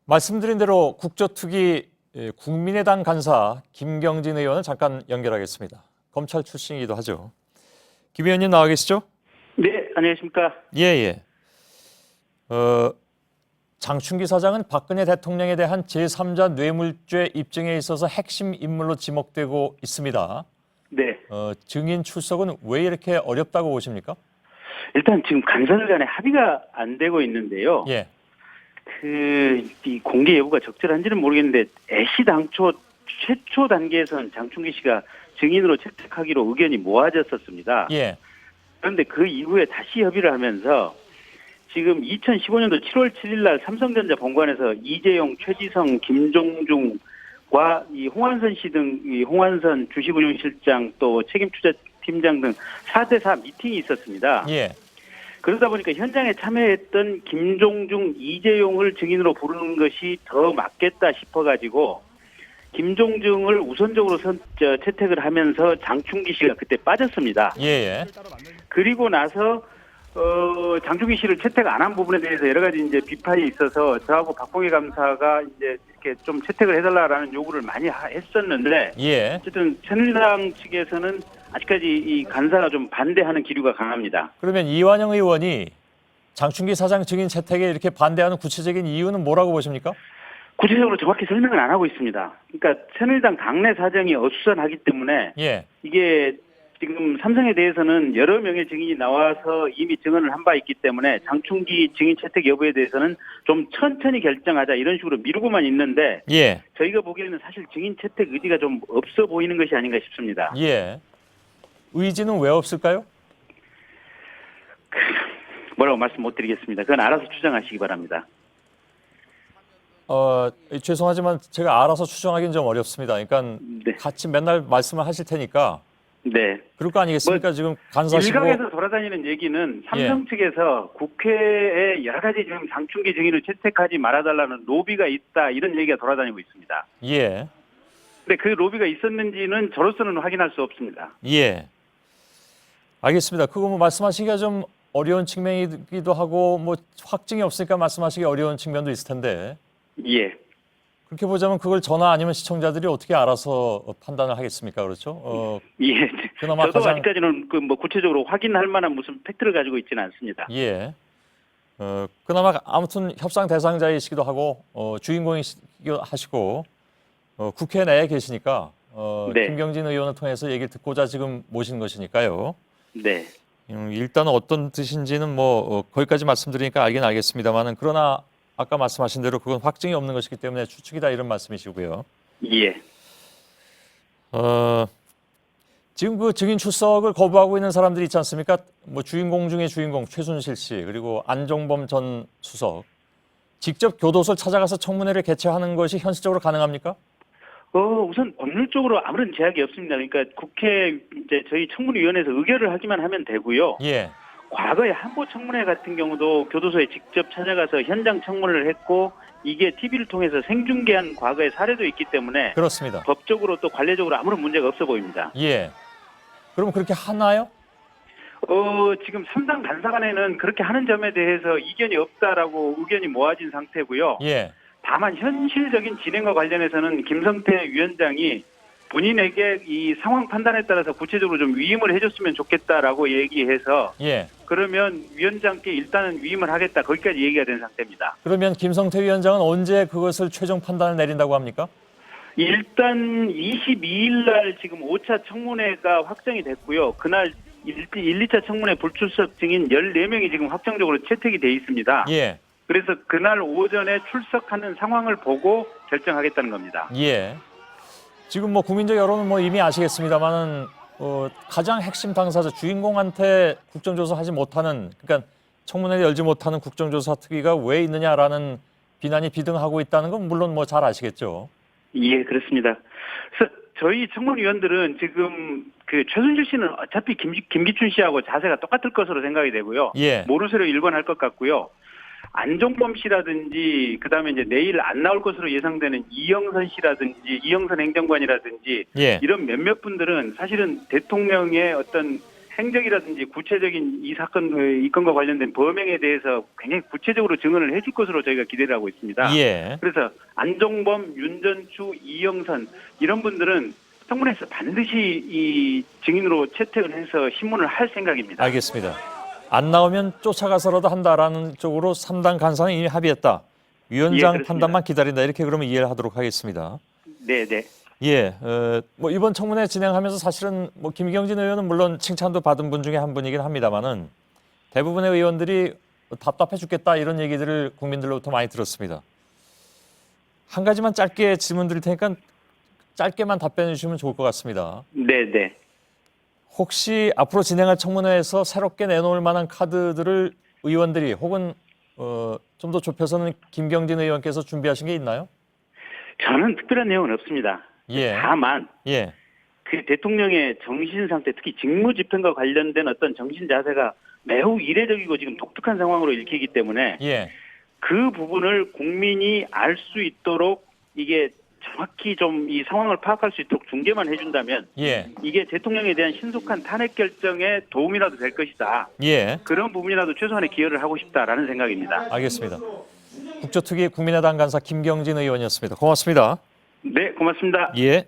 말씀드린 대로 국조특위 국민의당 간사 김경진 의원을 잠깐 연결하겠습니다. 검찰 출신이기도 하죠. 김 의원님 나와 계시죠? 네, 안녕하십니까. 예. 장충기 사장은 박근혜 대통령에 대한 제3자 뇌물죄 입증에 있어서 핵심 인물로 지목되고 있습니다. 네. 증인 출석은 왜 이렇게 어렵다고 보십니까? 일단 지금 간사들 간에 합의가 안 되고 있는데요. 예. 이 공개 여부가 적절한지는 모르겠는데, 애시당초 최초 단계에선 장충기 씨가 증인으로 채택하기로 의견이 모아졌었습니다. 예. 그런데 그 이후에 다시 협의를 하면서 지금 2015년도 7월 7일 날 삼성전자 본관에서 이재용, 최지성, 김종중과 이 홍한선 씨 등 이 홍한선 주식운용실장 또 책임투자팀장 등 4대4 미팅이 있었습니다. 예. 그러다 보니까 현장에 참여했던 김종중, 이재용을 증인으로 부르는 것이 더 맞겠다 싶어가지고 김종중을 우선적으로 채택을 하면서 장충기 씨가 그때 빠졌습니다. 예. 그리고 나서 장충기 씨를 채택 안 한 부분에 대해서 여러 가지 이제 비판이 있어서 저하고 박봉희 감사가 이제 이렇게 좀 채택을 해달라라는 요구를 많이 했었는데, 예. 어쨌든 새누리당 측에서는 아직까지 이 간사가 좀 반대하는 기류가 강합니다. 그러면 이완영 의원이 장충기 사장 증인 채택에 이렇게 반대하는 구체적인 이유는 뭐라고 보십니까? 구체적으로 정확히 설명을 안 하고 있습니다. 그러니까 새누리당 당내 사정이 어수선하기 때문에 예. 이게 지금 삼성에 대해서는 여러 명의 증인이 나와서 이미 증언을 한 바 있기 때문에 장충기 증인 채택 여부에 대해서는 좀 천천히 결정하자 이런 식으로 미루고만 있는데, 예. 저희가 보기에는 사실 증인 채택 의지가 좀 없어 보이는 것이 아닌가 싶습니다. 예. 의지는 왜 없을까요? 뭐라고 말씀 못 드리겠습니다. 그건 알아서 추정하시기 바랍니다. 죄송하지만 제가 알아서 추정하기는 좀 어렵습니다. 그러니까 네. 같이 맨날 말씀을 하실 테니까 네. 그럴 거 아니겠습니까? 지금 간사시고. 일각에서 돌아다니는 얘기는 삼성 측에서 국회에 여러 가지 지금 장충기 증인을 채택하지 말아달라는 로비가 있다, 이런 얘기가 돌아다니고 있습니다. 예. 근데 그 로비가 있었는지는 저로서는 확인할 수 없습니다. 예. 알겠습니다. 그거 뭐 말씀하시기가 좀 어려운 측면이기도 하고 뭐 확증이 없으니까 말씀하시기 어려운 측면도 있을 텐데. 예. 그렇게 보자면 그걸 저나 아니면 시청자들이 어떻게 알아서 판단을 하겠습니까? 그렇죠? 예. 그나마 저도 가장 아직까지는 그 뭐 구체적으로 확인할 만한 무슨 팩트를 가지고 있지는 않습니다. 예. 그나마 아무튼 협상 대상자이시기도 하고 주인공이시기도 하시고 국회 내에 계시니까 네. 김경진 의원을 통해서 얘기를 듣고자 지금 모신 것이니까요. 네. 일단은 어떤 뜻인지는 뭐 거기까지 말씀드리니까 알긴 알겠습니다만은 그러나 아까 말씀하신 대로 그건 확증이 없는 것이기 때문에 추측이다 이런 말씀이시고요. 예. 지금 그 증인 출석을 거부하고 있는 사람들이 있지 않습니까? 뭐 주인공 중에 주인공 최순실 씨 그리고 안종범 전 수석 직접 교도소를 찾아가서 청문회를 개최하는 것이 현실적으로 가능합니까? 우선 법률적으로 아무런 제약이 없습니다. 그러니까 국회 이제 저희 청문위원회에서 의결을 하기만 하면 되고요. 예. 과거에 한보 청문회 같은 경우도 교도소에 직접 찾아가서 현장 청문을 했고 이게 TV를 통해서 생중계한 과거의 사례도 있기 때문에 그렇습니다. 법적으로 또 관례적으로 아무런 문제가 없어 보입니다. 예. 그럼 그렇게 하나요? 지금 3당 간사 간에는 그렇게 하는 점에 대해서 이견이 없다라고 의견이 모아진 상태고요. 예. 다만 현실적인 진행과 관련해서는 김성태 위원장이 본인에게 이 상황 판단에 따라서 구체적으로 좀 위임을 해줬으면 좋겠다라고 얘기해서 예. 그러면 위원장께 일단은 위임을 하겠다, 거기까지 얘기가 된 상태입니다. 그러면 김성태 위원장은 언제 그것을 최종 판단을 내린다고 합니까? 일단 22일 날 지금 5차 청문회가 확정이 됐고요. 그날 1, 2차 청문회 불출석 증인 14명이 지금 확정적으로 채택이 돼 있습니다. 예. 그래서 그날 오전에 출석하는 상황을 보고 결정하겠다는 겁니다. 예. 지금 뭐 국민적 여론은 뭐 이미 아시겠습니다만은 가장 핵심 당사자 주인공한테 국정조사하지 못하는 그러니까 청문회를 열지 못하는 국정조사 특위가 왜 있느냐라는 비난이 비등하고 있다는 건 물론 뭐 잘 아시겠죠. 예, 그렇습니다. 그래서 저희 청문위원들은 지금 그 최순실 씨는 어차피 김기춘 씨하고 자세가 똑같을 것으로 생각이 되고요. 예. 모르쇠로 일관할 것 같고요. 안종범 씨라든지 그다음에 이제 내일 안 나올 것으로 예상되는 이영선 씨라든지 이영선 행정관이라든지 예. 이런 몇몇 분들은 사실은 대통령의 어떤 행적이라든지 구체적인 이 사건, 이 건과 관련된 범행에 대해서 굉장히 구체적으로 증언을 해줄 것으로 저희가 기대를 하고 있습니다. 예. 그래서 안종범, 윤전추, 이영선 이런 분들은 청문회에서 반드시 이 증인으로 채택을 해서 신문을 할 생각입니다. 알겠습니다. 안 나오면 쫓아가서라도 한다라는 쪽으로 3당 간사는 이미 합의했다. 위원장 그렇습니다. 판단만 기다린다. 이렇게 그러면 이해를 하도록 하겠습니다. 네. 예, 뭐 이번 청문회 진행하면서 사실은 뭐 김경진 의원은 물론 칭찬도 받은 분 중에 한 분이긴 합니다만은 대부분의 의원들이 답답해 죽겠다 이런 얘기들을 국민들로부터 많이 들었습니다. 한 가지만 짧게 질문 드릴 테니까 짧게만 답변해 주시면 좋을 것 같습니다. 네. 혹시 앞으로 진행할 청문회에서 새롭게 내놓을 만한 카드들을 의원들이 혹은 좀 더 좁혀서는 김경진 의원께서 준비하신 게 있나요? 저는 특별한 내용은 없습니다. 예. 다만 예. 그 대통령의 정신 상태, 특히 직무집행과 관련된 어떤 정신 자세가 매우 이례적이고 지금 독특한 상황으로 읽히기 때문에 예. 그 부분을 국민이 알 수 있도록 이게 정확히 좀 이 상황을 파악할 수 있도록 중계만 해준다면 예. 이게 대통령에 대한 신속한 탄핵 결정에 도움이라도 될 것이다. 예. 그런 부분이라도 최소한의 기여를 하고 싶다라는 생각입니다. 알겠습니다. 국조특위 국민의당 간사 김경진 의원이었습니다. 고맙습니다. 네, 고맙습니다. 예.